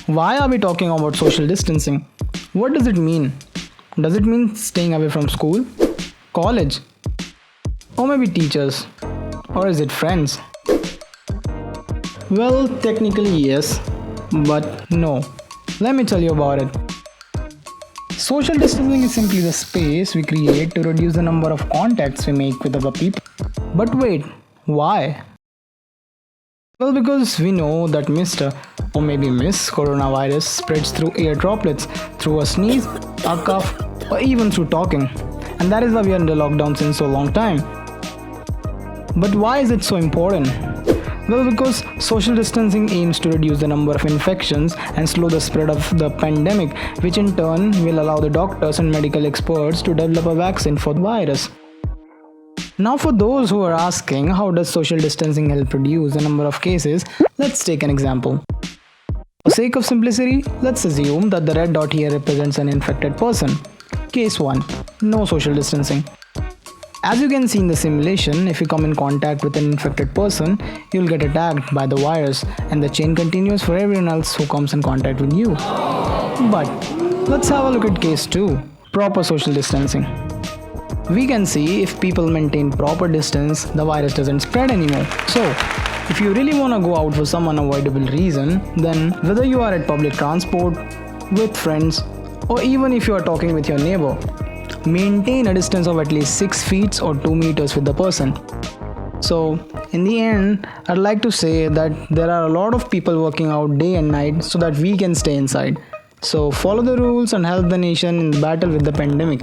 Why are we talking about social distancing? What does it mean? Does it mean staying away from school, college, or maybe teachers? Or is it friends? Well, technically yes, but no. Let me tell you about it. Social distancing is simply the space we create to reduce the number of contacts we make with other people. But wait, why? Well, because we know that Mr. or maybe Miss Coronavirus spreads through air droplets, through a sneeze, a cough, or even through talking. And that is why we are under lockdown since so long time. But why is it so important? Well, because social distancing aims to reduce the number of infections and slow the spread of the pandemic, which in turn will allow the doctors and medical experts to develop a vaccine for the virus. Now, for those who are asking how does social distancing help reduce the number of cases, let's take an example. For sake of simplicity, let's assume that the red dot here represents an infected person. Case 1. No social distancing. As you can see in the simulation, if you come in contact with an infected person, you'll get attacked by the virus and the chain continues for everyone else who comes in contact with you. But let's have a look at case 2. Proper social distancing. We can see if people maintain proper distance, the virus doesn't spread anymore. So, if you really want to go out for some unavoidable reason, then whether you are at public transport, with friends, or even if you are talking with your neighbor, maintain a distance of at least 6 feet or 2 meters with the person. So, in the end, I'd like to say that there are a lot of people working out day and night so that we can stay inside. So, follow the rules and help the nation in the battle with the pandemic.